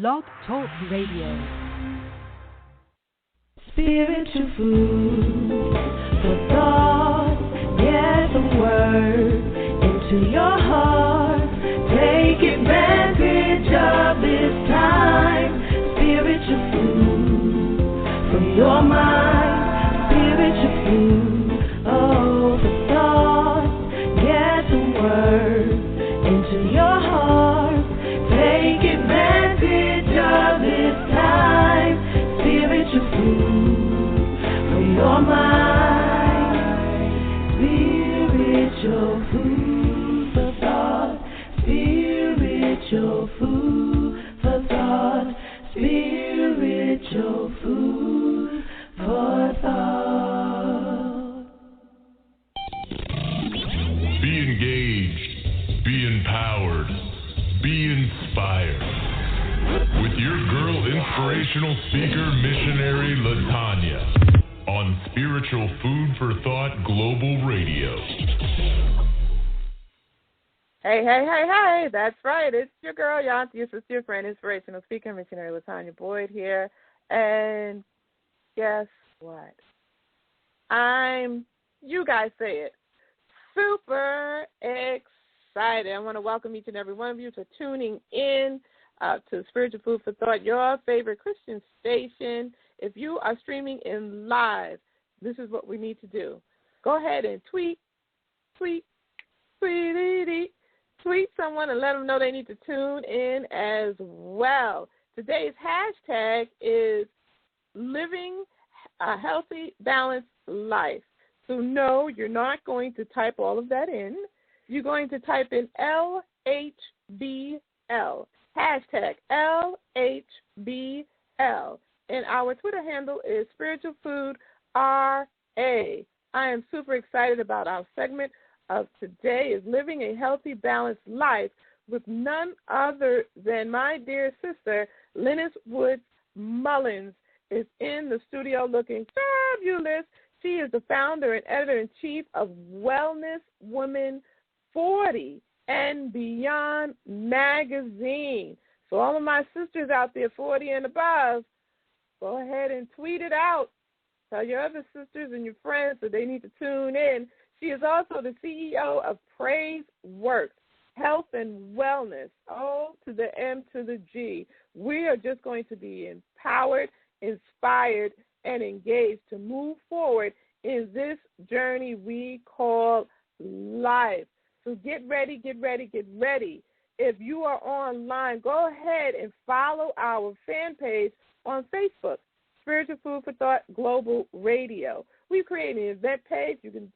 Blog Talk Radio. Spiritual food for thought, get the word into your heart. Take advantage of this time. Spiritual food from your mind. Spiritual food, oh, for thought, get the word into your heart. Take advantage of this time. Spiritual food for your mind. Spiritual food for thought. Spiritual food for thought. Spiritual food for thought. Be engaged. Be empowered. Be inspired. With your girl, inspirational speaker, missionary Latanyha, on Spiritual Food for Thought Global Radio. Hey, that's right. It's your girl, your sister, your friend, inspirational speaker, missionary Latanyha Boyd here. And guess what? You guys say it, super excited. I want to welcome each and every one of you to tuning in to Spiritual Food for Thought, your favorite Christian station. If you are streaming in live, this is what we need to do. Go ahead and tweet someone and let them know they need to tune in as well. Today's hashtag is living a healthy, balanced life. So no, you're not going to type all of that in. You're going to type in LHBL. Hashtag LHBL. And our Twitter handle is Spiritual Food RA. I am super excited about our segment of today is living a healthy, balanced life with none other than my dear sister, Lynnis Woods-Mullins, is in the studio looking fabulous. She is the founder and editor-in-chief of Wellness Women 40 and Beyond magazine. So all of my sisters out there, 40 and above, go ahead and tweet it out. Tell your other sisters and your friends that they need to tune in. She is also the CEO of Praiseworks, Health and Wellness, O to the M to the G. We are just going to be empowered, inspired, and engaged to move forward in this journey we call life. So get ready. If you are online, go ahead and follow our fan page on Facebook, Spiritual Food for Thought Global Radio. We've created an event page. You can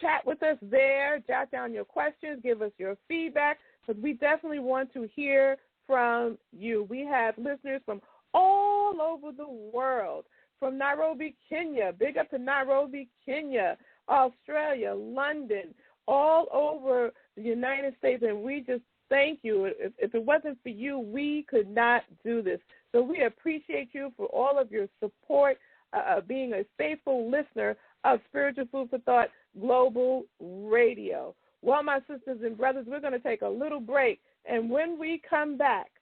chat with us there, jot down your questions, give us your feedback, because we definitely want to hear from you. We have listeners from all over the world, from Nairobi, Kenya, big up to Nairobi, Kenya, Australia, London, all over the United States, and we just thank you. If it wasn't for you, we could not do this. So we appreciate you for all of your support, being a faithful listener of Spiritual Food for Thought Global Radio. Well, my sisters and brothers, we're going to take a little break, and when we come back,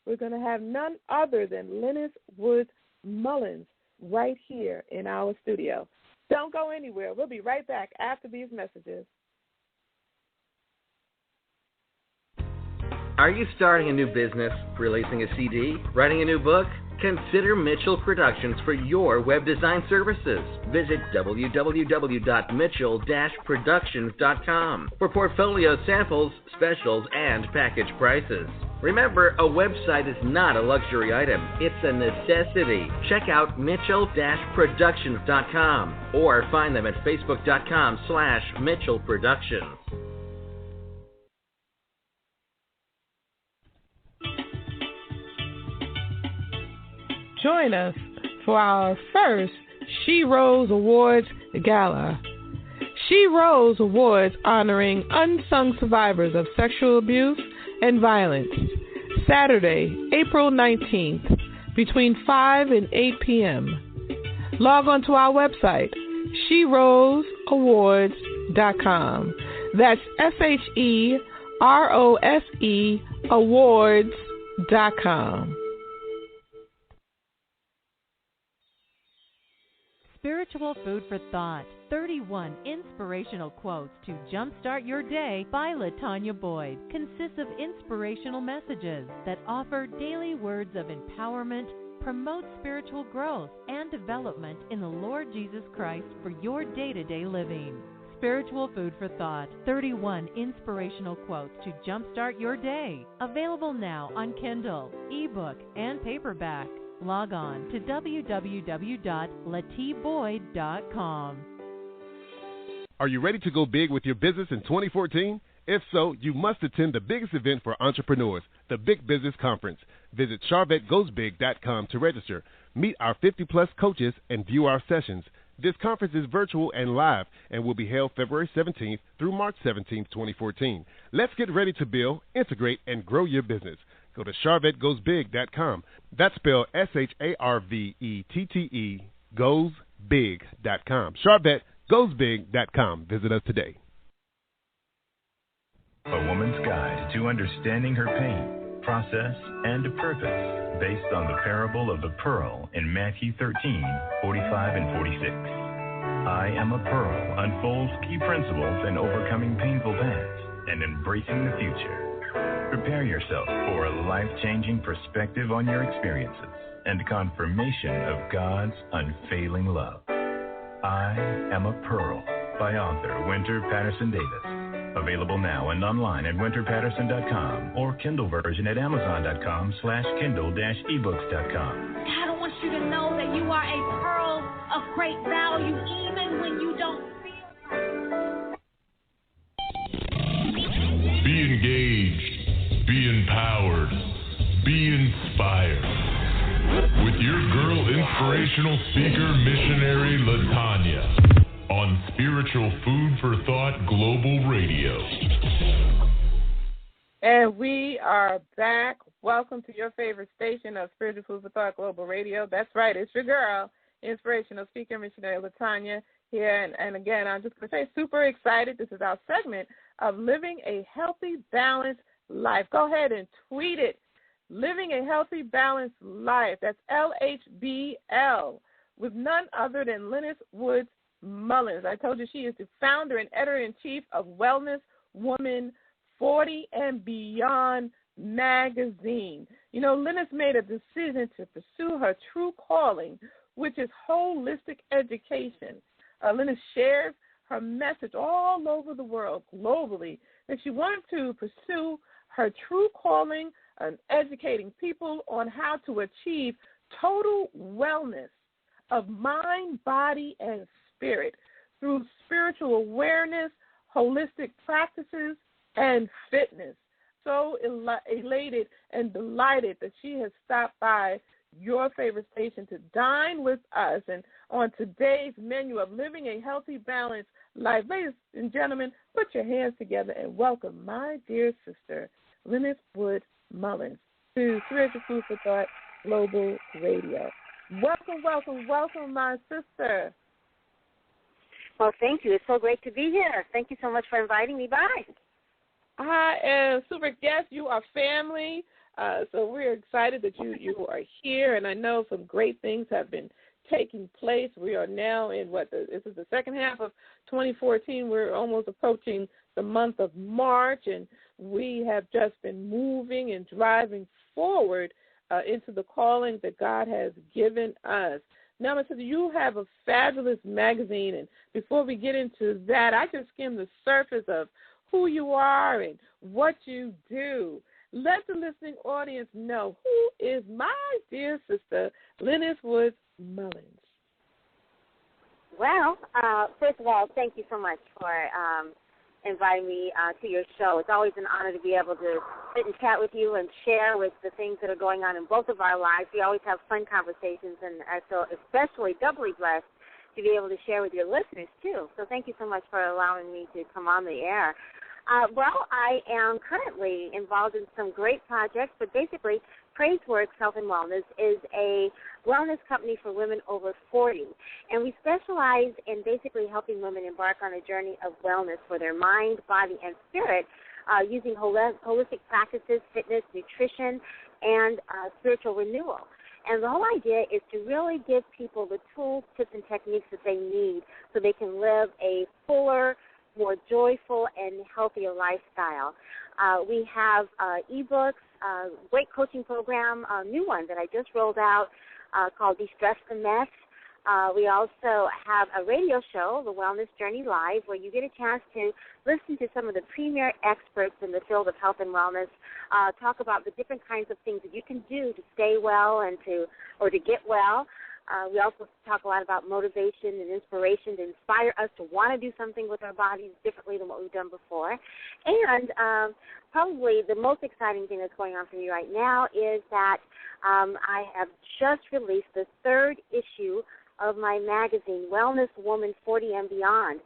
we're going to have none other than Lynnis Woods-Mullins right here in our studio. Don't go anywhere. We'll be right back after these messages. Are you starting a new business, releasing a CD, writing a new book? Consider Mitchell Productions for your web design services. Visit www.mitchell-productions.com for portfolio samples, specials, and package prices. Remember, a website is not a luxury item. It's a necessity. Check out mitchell-productions.com or find them at facebook.com/Mitchell Productions. Join us for our first She Rose Awards Gala. She Rose Awards honoring unsung survivors of sexual abuse and violence. Saturday, April 19th, between 5 and 8 p.m. Log on to our website, sheroseawards.com. That's SHEROSE awards.com. Spiritual Food for Thought, 31 inspirational quotes to jumpstart your day by Latanyha Boyd, consists of inspirational messages that offer daily words of empowerment, promote spiritual growth and development in the Lord Jesus Christ for your day-to-day living. Spiritual Food for Thought, 31 inspirational quotes to jumpstart your day. Available now on Kindle, ebook, and paperback. Log on to www.latboyd.com. Are you ready to go big with your business in 2014? If so, you must attend the biggest event for entrepreneurs, the Big Business Conference. Visit CharvetteGoesBig.com to register. Meet our 50-plus coaches and view our sessions. This conference is virtual and live and will be held February 17th through March 17th, 2014. Let's get ready to build, integrate, and grow your business. Go to CharvetteGoesBig.com. That's spelled SharvetteGoesBig, goesbig.com. CharvetteGoesBig.com. Visit us today. A woman's guide to understanding her pain, process, and purpose based on the parable of the pearl in Matthew 13:45 and 46. I Am a Pearl unfolds key principles in overcoming painful past and embracing the future. Prepare yourself for a life-changing perspective on your experiences and confirmation of God's unfailing love. I Am a Pearl by author Winter Patterson Davis. Available now and online at winterpatterson.com or Kindle version at amazon.com/kindle-ebooks.com. God wants you to know that you are a pearl of great value even when you don't feel like. Be engaged. Be empowered. Be inspired. With your girl inspirational speaker missionary Latanyha. On Spiritual Food for Thought Global Radio. And we are back. Welcome to your favorite station of Spiritual Food for Thought Global Radio. That's right, it's your girl, inspirational speaker missionary Latanyha here. And again, I'm just going to say, super excited. This is our segment of Living a Healthy, Balanced Life. Go ahead and tweet it. Living a Healthy, Balanced Life. That's LHBL, with none other than Lynnis Woods-Mullins. I told you she is the founder and editor-in-chief of Wellness Woman 40 and Beyond magazine. You know, Lynnis made a decision to pursue her true calling, which is holistic education. Lynnis shares her message all over the world, globally, that she wanted to pursue her true calling and educating people on how to achieve total wellness of mind, body, and spirit through spiritual awareness, holistic practices, and fitness. So elated and delighted that she has stopped by your favorite station to dine with us. And on today's menu of Living a Healthy, Balanced Life, ladies and gentlemen, put your hands together and welcome my dear sister, Lynnis Woods-Mullins, to Spiritual Food for Thought Global Radio. Welcome, welcome, welcome, my sister. Well, thank you. It's so great to be here. Thank you so much for inviting me by. I am super guest. You are family, so we're excited that you are here, and I know some great things have been taking place. We are now in this is the second half of 2014. We're almost approaching the month of March, and we have just been moving and driving forward into the calling that God has given us. Now, Mr. You have a fabulous magazine, and before we get into that, I just skimmed the surface of who you are and what you do. Let the listening audience know, who is my dear sister, Lynnis Woods-Mullins? Well, first of all, thank you so much for inviting me to your show. It's always an honor to be able to sit and chat with you and share with the things that are going on in both of our lives. We always have fun conversations, and I feel especially doubly blessed to be able to share with your listeners, too. So thank you so much for allowing me to come on the air. Well, I am currently involved in some great projects, but basically Praiseworks Health and Wellness is a wellness company for women over 40, and we specialize in basically helping women embark on a journey of wellness for their mind, body, and spirit using holistic practices, fitness, nutrition, and spiritual renewal. And the whole idea is to really give people the tools, tips, and techniques that they need so they can live a fuller, more joyful, and healthier lifestyle. We have ebooks, great coaching program, a new one that I just rolled out called De-Stress the Mess. We also have a radio show, The Wellness Journey Live, where you get a chance to listen to some of the premier experts in the field of health and wellness talk about the different kinds of things that you can do to stay well and to get well. We also talk a lot about motivation and inspiration to inspire us to want to do something with our bodies differently than what we've done before. And probably the most exciting thing that's going on for me right now is that I have just released the third issue of my magazine, Wellness Woman 40 and Beyond,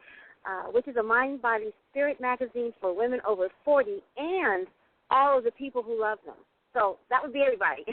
which is a mind, body, spirit magazine for women over 40 and all of the people who love them. So that would be everybody.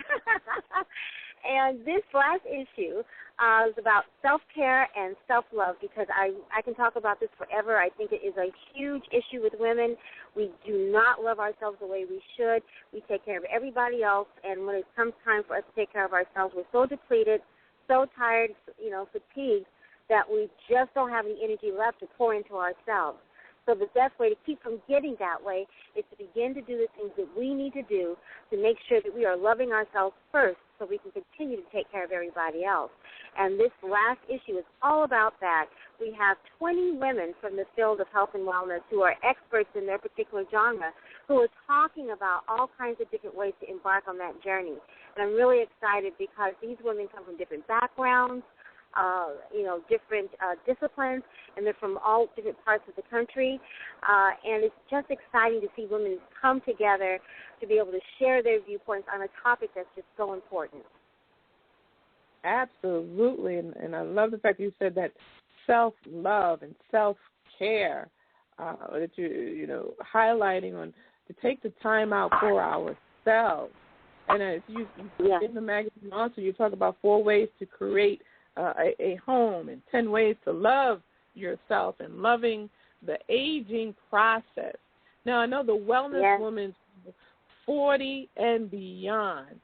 And this last issue is about self-care and self-love, because I can talk about this forever. I think it is a huge issue with women. We do not love ourselves the way we should. We take care of everybody else, and when it comes time for us to take care of ourselves, we're so depleted, so tired, fatigued, that we just don't have any energy left to pour into ourselves. So the best way to keep from getting that way is to begin to do the things that we need to do to make sure that we are loving ourselves first so we can continue to take care of everybody else. And this last issue is all about that. We have 20 women from the field of health and wellness who are experts in their particular genre who are talking about all kinds of different ways to embark on that journey. And I'm really excited because these women come from different backgrounds, different disciplines, and they're from all different parts of the country. And it's just exciting to see women come together to be able to share their viewpoints on a topic that's just so important. Absolutely, and I love the fact that you said that self-love and self-care, that you highlighting on to take the time out for ourselves. And as you in the magazine also, you talk about 4 ways to create a home and 10 ways to love yourself and loving the aging process. Now, I know the Wellness Woman's 40 and Beyond.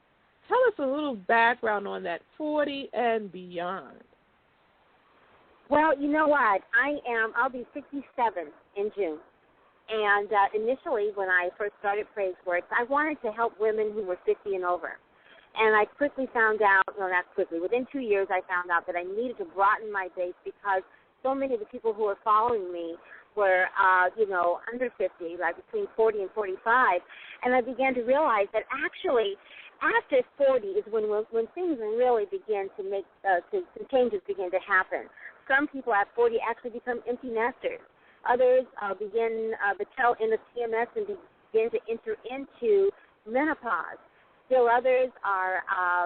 Tell us a little background on that 40 and Beyond. Well, you know what? I'll be 57 in June. And initially, when I first started Praiseworks, I wanted to help women who were 50 and over. And I quickly found out, not quickly, within 2 years I found out that I needed to broaden my base because so many of the people who were following me were, under 50, like between 40 and 45. And I began to realize that actually after 40 is when things really begin to make, some changes begin to happen. Some people at 40 actually become empty nesters. Others begin the tail end of PMS and begin to enter into menopause. Still others are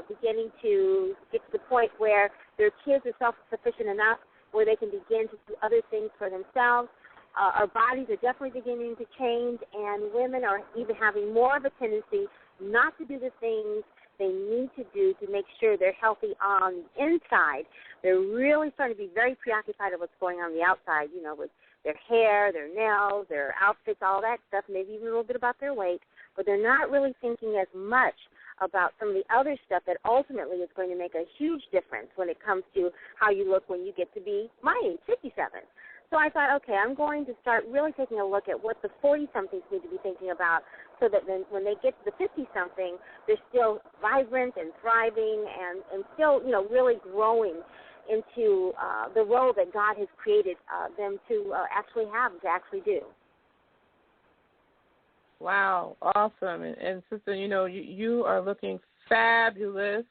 beginning to get to the point where their kids are self-sufficient enough where they can begin to do other things for themselves. Our bodies are definitely beginning to change, and women are even having more of a tendency not to do the things they need to do to make sure they're healthy on the inside. They're really starting to be very preoccupied with what's going on the outside, with their hair, their nails, their outfits, all that stuff, maybe even a little bit about their weight, but they're not really thinking as much about some of the other stuff that ultimately is going to make a huge difference when it comes to how you look when you get to be my age, 57. So I thought, okay, I'm going to start really taking a look at what the 40-somethings need to be thinking about so that then when they get to the 50-something, they're still vibrant and thriving and still, really growing into the role that God has created them to actually have, to actually do. Wow, awesome. And sister, you are looking fabulous,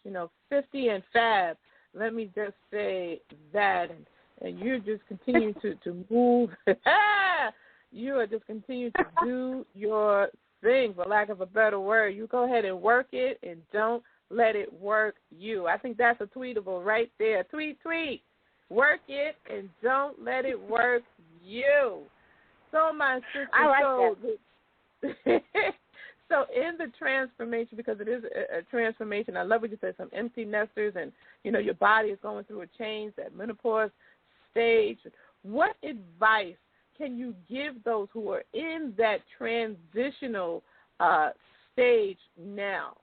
50 and fab. Let me just say that. And you just continue to move. You are just continue to do your thing, for lack of a better word. You go ahead and work it and don't let it work you. I think that's a tweetable right there. Tweet. Work it and don't let it work you. So, my sister, I like that. So in the transformation, because it is a transformation, I love what you said, some empty nesters and, your body is going through a change, that menopause stage. What advice can you give those who are in that transitional stage now?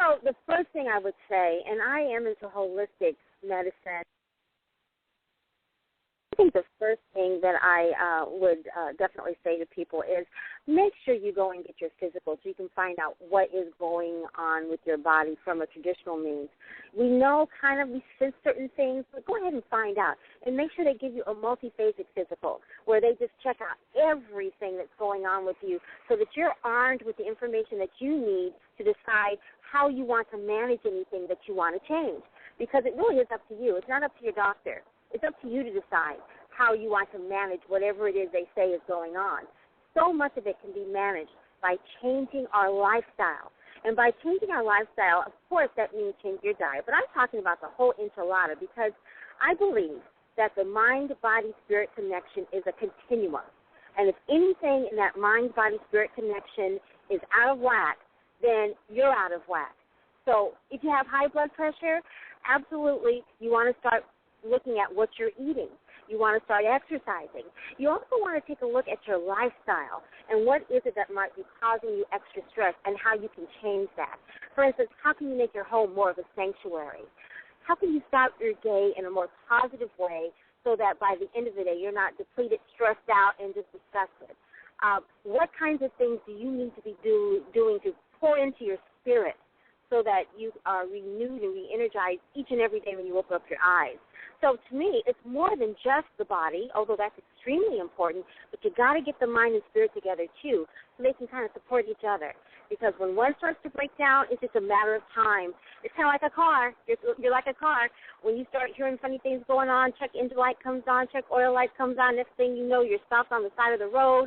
Well, the first thing I would say, and I am into holistic medicine, I think the first thing that I would definitely say to people is make sure you go and get your physical so you can find out what is going on with your body from a traditional means. We know we sense certain things, but go ahead and find out. And make sure they give you a multiphasic physical where they just check out everything that's going on with you so that you're armed with the information that you need to decide how you want to manage anything that you want to change. Because it really is up to you. It's not up to your doctor. It's up to you to decide how you want to manage whatever it is they say is going on. So much of it can be managed by changing our lifestyle. And by changing our lifestyle, of course, that means change your diet. But I'm talking about the whole enchilada because I believe that the mind-body-spirit connection is a continuum. And if anything in that mind-body-spirit connection is out of whack, then you're out of whack. So if you have high blood pressure, absolutely you want to start looking at what you're eating. You want to start exercising. You also want to take a look at your lifestyle and what is it that might be causing you extra stress and how you can change that. For instance, how can you make your home more of a sanctuary? How can you start your day in a more positive way so that by the end of the day you're not depleted, stressed out, and just disgusted? What kinds of things do you need to be doing to pour into your spirit so that you are renewed and re-energized each and every day when you open up your eyes? So to me, it's more than just the body, although that's extremely important, but you got to get the mind and spirit together too so they can kind of support each other. Because when one starts to break down, it's just a matter of time. It's kind of like a car. You're like a car. When you start hearing funny things going on, check engine light comes on, check oil light comes on, next thing you know, you're stopped on the side of the road.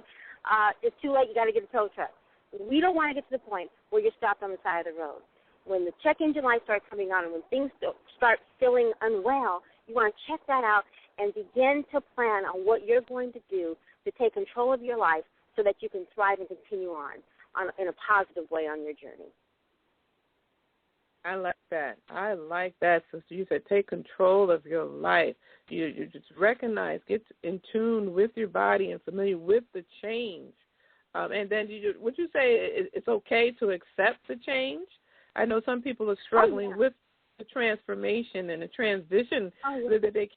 It's too late. You got to get a tow truck. We don't want to get to the point where you're stopped on the side of the road. When the check engine lights start coming on and when things start feeling unwell, you want to check that out and begin to plan on what you're going to do to take control of your life so that you can thrive and continue on in a positive way on your journey. I like that. So you said take control of your life. You just recognize, get in tune with your body and familiar with the change. And then would you say it's okay to accept the change? I know some people are struggling with the transformation and the transition that they can't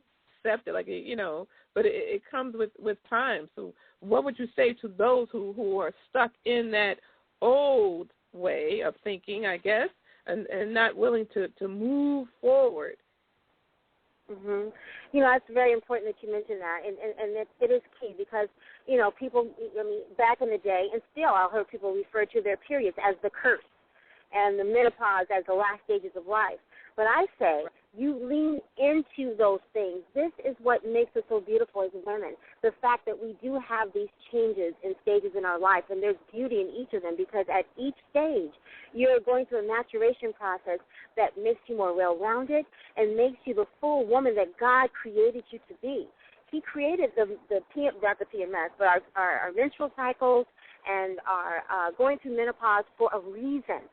accept it, but it comes with time. So what would you say to those who are stuck in that old way of thinking, I guess, and not willing to move forward? Mm-hmm. It's very important that you mention that, and it is key because, people, back in the day, and still I'll hear people refer to their periods as the curse and the menopause as the last stages of life. But I say you lean into those things. This is what makes us so beautiful as women, the fact that we do have these changes and stages in our life, and there's beauty in each of them because at each stage you're going through a maturation process that makes you more well-rounded and makes you the full woman that God created you to be. He created not the PMS, but our menstrual cycles and are going through menopause for a reason.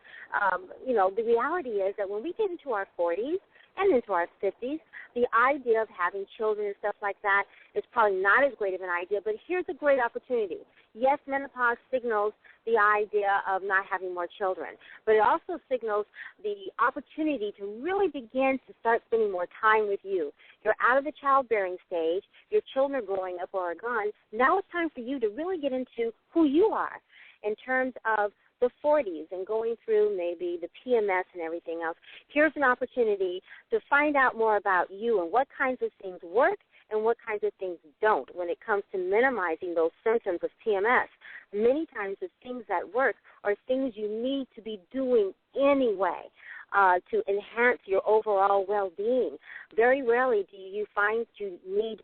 The reality is that when we get into our 40s and into our 50s, the idea of having children and stuff like that is probably not as great of an idea, but here's a great opportunity. Yes, menopause signals the idea of not having more children, but it also signals the opportunity to really begin to start spending more time with you. You're out of the childbearing stage. Your children are growing up or are gone. Now it's time for you to really get into who you are in terms of the 40s and going through maybe the PMS and everything else. Here's an opportunity to find out more about you and what kinds of things work and what kinds of things don't when it comes to minimizing those symptoms of PMS. Many times the things that work are things you need to be doing anyway to enhance your overall well-being. Very rarely do you find you need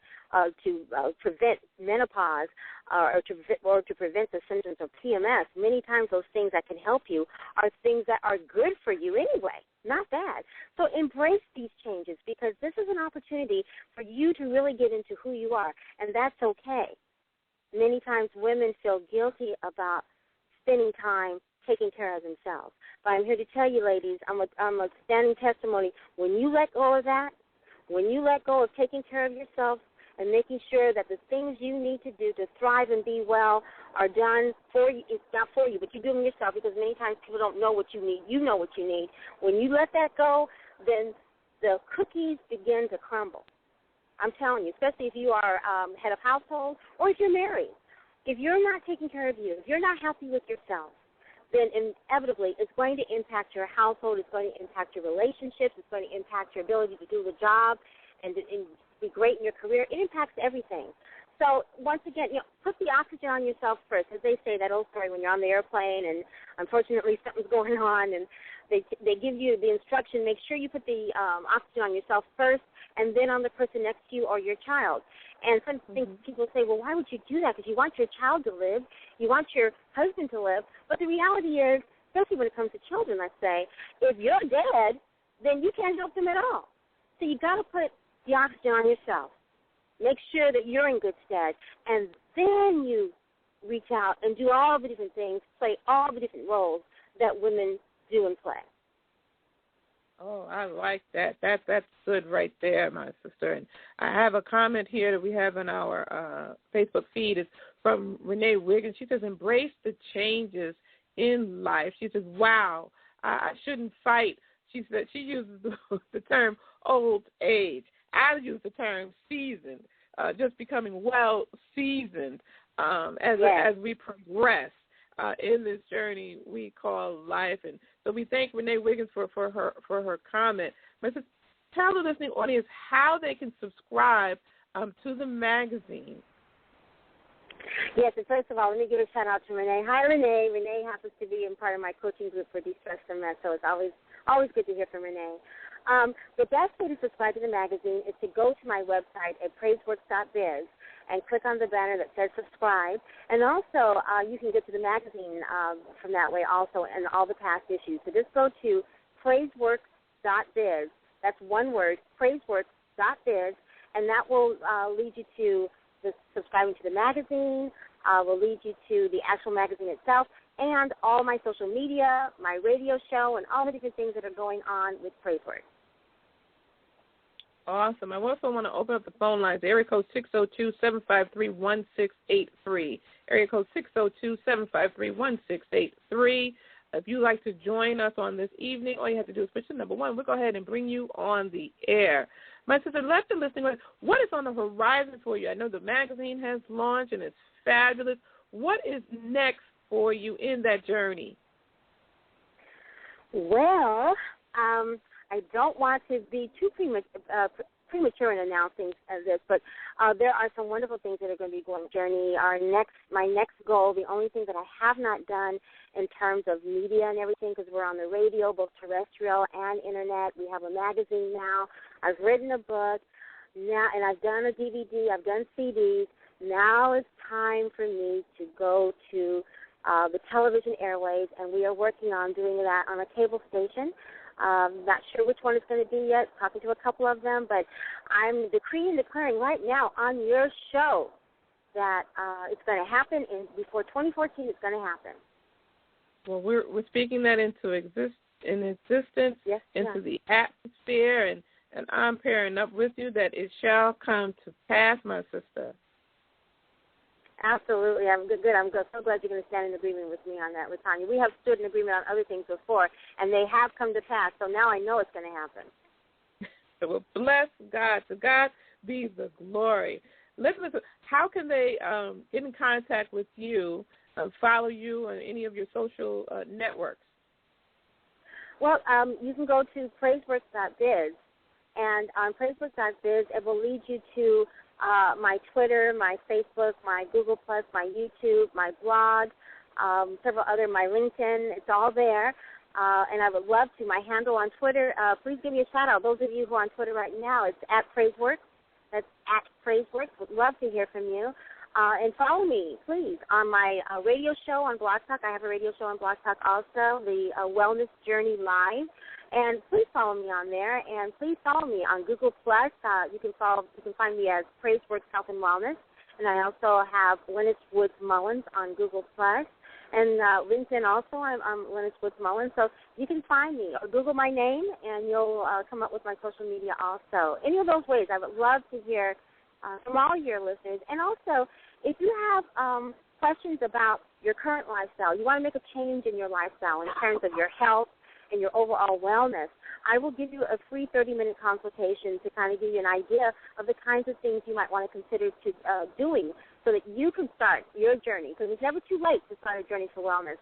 to prevent menopause or to prevent the symptoms of PMS. Many times those things that can help you are things that are good for you anyway, not bad. So embrace these changes because this is an opportunity for you to really get into who you are, and that's okay. Many times women feel guilty about spending time taking care of themselves. But I'm here to tell you, ladies, I'm a standing testimony. When you let go of that, when you let go of taking care of yourself and making sure that the things you need to do to thrive and be well are done for you. It's not for you, but you do them yourself, because many times people don't know what you need. You know what you need. When you let that go, then the cookies begin to crumble. I'm telling you, especially if you are head of household or if you're married. If you're not taking care of you, if you're not happy with yourself, then inevitably it's going to impact your household, it's going to impact your relationships, it's going to impact your ability to do the job and be great in your career. It impacts everything. So once again, put the oxygen on yourself first. As they say, that old story when you're on the airplane and unfortunately something's going on and they give you the instruction, make sure you put the oxygen on yourself first and then on the person next to you or your child. And some people say, well, why would you do that? Because you want your child to live, you want your husband to live. But the reality is, especially when it comes to children, let's say, if you're dead, then you can't help them at all. So you got to put the oxygen on yourself. Make sure that you're in good stead, and then you reach out and do all the different things, play all the different roles that women do and play. Oh, I like that. That's good right there, my sister. And I have a comment here that we have in our Facebook feed. It's from Renee Wiggins. She says, embrace the changes in life. She says, wow, I shouldn't fight. She said she uses the term old age. I use the term seasoned, just becoming well seasoned as we progress in this journey we call life. And so we thank Renee Wiggins for her comment. But tell the listening audience how they can subscribe to the magazine. Yes, and first of all, let me give a shout-out to Renee. Hi, Renee. Renee happens to be in part of my coaching group for De-Stress and Mess, so it's always good to hear from Renee. The best way to subscribe to the magazine is to go to my website at praiseworks.biz and click on the banner that says subscribe. And also, you can get to the magazine from that way also and all the past issues. So just go to praiseworks.biz. That's one word, praiseworks.biz, and that will lead you to the subscribing to the magazine, will lead you to the actual magazine itself, and all my social media, my radio show, and all the different things that are going on with Praiseworks. Awesome. I also want to open up the phone lines. Area code 602-753-1683. Area code 602-753-1683. If you'd like to join us on this evening, all you have to do is push the number 1. We'll go ahead and bring you on the air. My sister, let the listening, what is on the horizon for you? I know the magazine has launched, and it's fabulous. What is next for you in that journey? Well, I don't want to be too premature in announcing this, but there are some wonderful things that are going to be going on the journey. My next goal, the only thing that I have not done in terms of media and everything, because we're on the radio, both terrestrial and internet. We have a magazine now. I've written a book now, and I've done a DVD. I've done CDs. Now it's time for me to go to the television airways, and we are working on doing that on a cable station. Not sure which one it's going to be yet, talking to a couple of them, but I'm decreeing and declaring right now on your show that it's going to happen, and before 2014 it's going to happen. Well, we're speaking that into existence, yes, into the atmosphere, and I'm pairing up with you that it shall come to pass, my sister. Absolutely. I'm good. I'm so glad you're going to stand in agreement with me on that, Latanyha. We have stood in agreement on other things before, and they have come to pass, so now I know it's going to happen. So we'll bless God. To God be the glory. Listen, how can they get in contact with you, follow you on any of your social networks? Well, you can go to praiseworks.biz, and on praiseworks.biz, it will lead you to my Twitter, my Facebook, my Google+, my YouTube, my blog, several other, my LinkedIn. It's all there. And I would love to. My handle on Twitter, please give me a shout-out. Those of you who are on Twitter right now, it's at Praiseworks. That's at Praiseworks. Would love to hear from you. And follow me, please, on my radio show on Blog Talk. I have a radio show on Blog Talk also, the Wellness Journey Live. And please follow me on there, and please follow me on Google+. You can find me as Praiseworks Health and Wellness, and I also have Lynnis Woods-Mullins on Google+, and LinkedIn also. I'm Lynnis Woods-Mullins, so you can find me or Google my name, and you'll come up with my social media also. Any of those ways, I would love to hear from all your listeners. And also, if you have questions about your current lifestyle, you want to make a change in your lifestyle in terms of your health and your overall wellness, I will give you a free 30-minute consultation to kind of give you an idea of the kinds of things you might want to consider doing so that you can start your journey, because it's never too late to start a journey for wellness.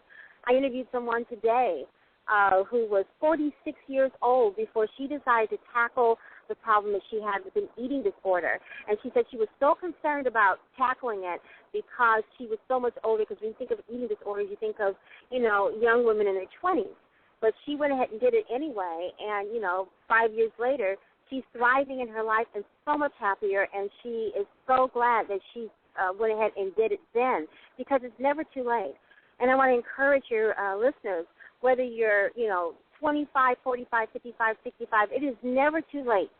I interviewed someone today who was 46 years old before she decided to tackle the problem that she had with an eating disorder. And she said she was so concerned about tackling it because she was so much older, because when you think of eating disorders, you think of, young women in their 20s. But she went ahead and did it anyway, and, 5 years later, she's thriving in her life and so much happier, and she is so glad that she went ahead and did it then, because it's never too late. And I want to encourage your listeners, whether you're, 25, 45, 55, 65, it is never too late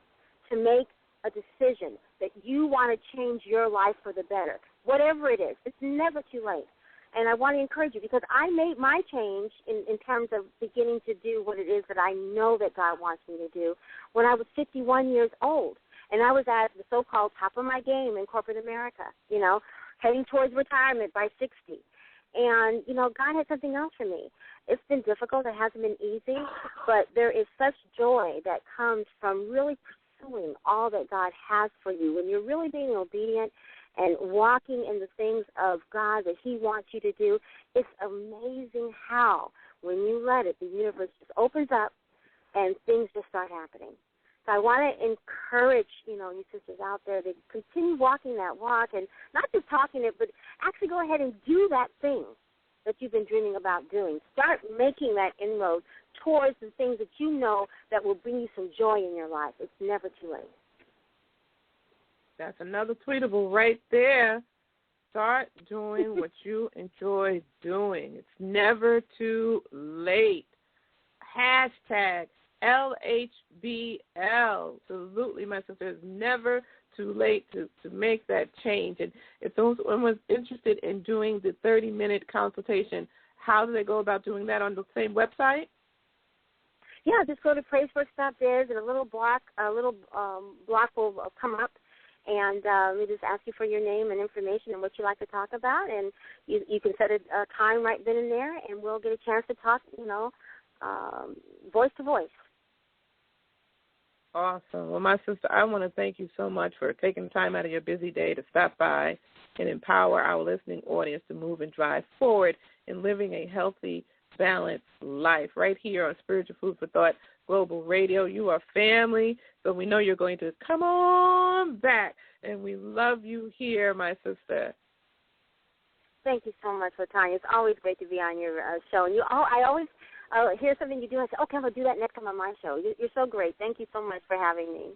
to make a decision that you want to change your life for the better. Whatever it is, it's never too late. And I want to encourage you, because I made my change in terms of beginning to do what it is that I know that God wants me to do when I was 51 years old. And I was at the so-called top of my game in corporate America, heading towards retirement by 60. And, God had something else for me. It's been difficult. It hasn't been easy. But there is such joy that comes from really pursuing all that God has for you. When you're really being obedient and walking in the things of God that He wants you to do, it's amazing how, when you let it, the universe just opens up and things just start happening. So I want to encourage, you sisters out there to continue walking that walk, and not just talking it, but actually go ahead and do that thing that you've been dreaming about doing. Start making that inroad towards the things that you know that will bring you some joy in your life. It's never too late. That's another tweetable right there. Start doing what you enjoy doing. It's never too late. Hashtag LHBL. Absolutely, my sister. It's never too late to make that change. And if someone's interested in doing the 30-minute consultation, how do they go about doing that? On the same website? Yeah, just go to Praiseworks.biz, and a little block will come up. And we just ask you for your name and information and what you'd like to talk about. And you can set a time right then and there, and we'll get a chance to talk, voice to voice. Awesome. Well, my sister, I want to thank you so much for taking time out of your busy day to stop by and empower our listening audience to move and drive forward in living a healthy, balanced life right here on Spiritual Food for Thought Global Radio. You are family, so we know you're going to come on back, and we love you here, my sister. Thank you so much, Latanyha. It's always great to be on your show. And I always hear something you do, and I say, okay, I'm going to do that next time on my show. You're so great. Thank you so much for having me.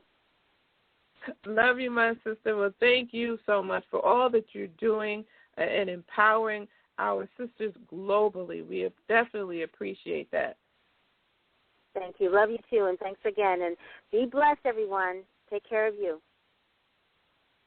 Love you, my sister. Well, thank you so much for all that you're doing and empowering our sisters globally. We definitely appreciate that. Thank you. Love you, too, and thanks again. And be blessed, everyone. Take care of you.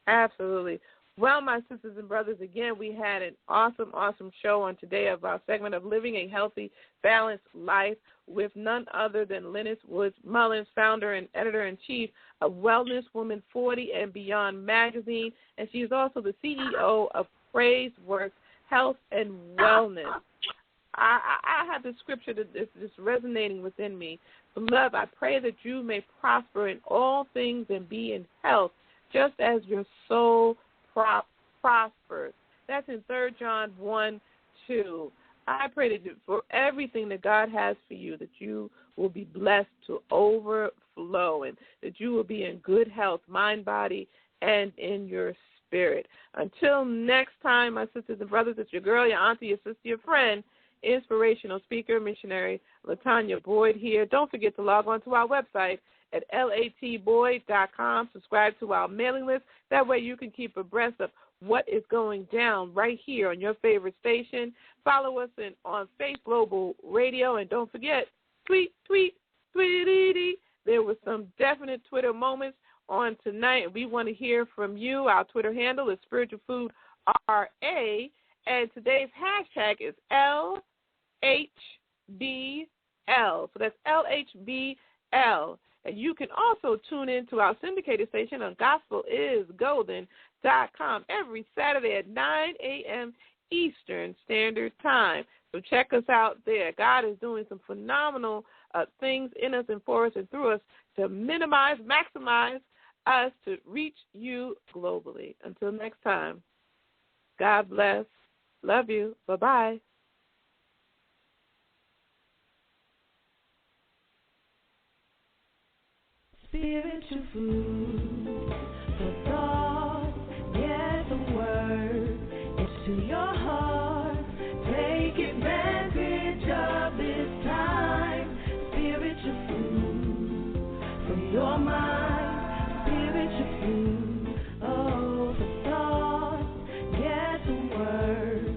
Absolutely. Well, my sisters and brothers, again, we had an awesome, awesome show on today of our segment of Living a Healthy, Balanced Life with none other than Lynnis Woods-Mullins, founder and editor-in-chief of Wellness Woman 40 and Beyond magazine, and she is also the CEO of Praiseworks Health and Wellness. I have the scripture that is just resonating within me. Beloved, I pray that you may prosper in all things and be in health, just as your soul prospers. That's in 3 John 1:2. I pray that for everything that God has for you, that you will be blessed to overflow, and that you will be in good health, mind, body, and in your spirit. Until next time, my sisters and brothers, it's your girl, your auntie, your sister, your friend, inspirational speaker, missionary Latanyha Boyd here. Don't forget to log on to our website at latboyd.com. Subscribe to our mailing list. That way you can keep abreast of what is going down right here on your favorite station. Follow us on Facebook Global Radio. And don't forget, tweety. There were some definite Twitter moments on tonight. We want to hear from you. Our Twitter handle is Spiritual Food RA. And today's hashtag is LHBL. So that's LHBL. And you can also tune in to our syndicated station on GospelIsGolden.com every Saturday at 9 a.m. Eastern Standard Time. So check us out there. God is doing some phenomenal things in us and for us and through us to maximize us to reach you globally. Until next time, God bless. Love you. Bye-bye. Spiritual food for thought, get the word into your heart. Take advantage of this time. Spiritual food for your mind. Spiritual food, oh, for thought, get the word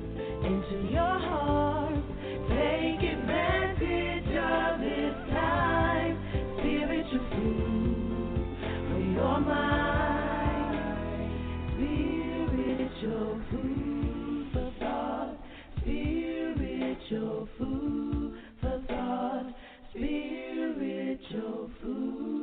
into your heart. Take advantage of this time. Spiritual food for your mind, spiritual food for thought, spiritual food for thought, spiritual food.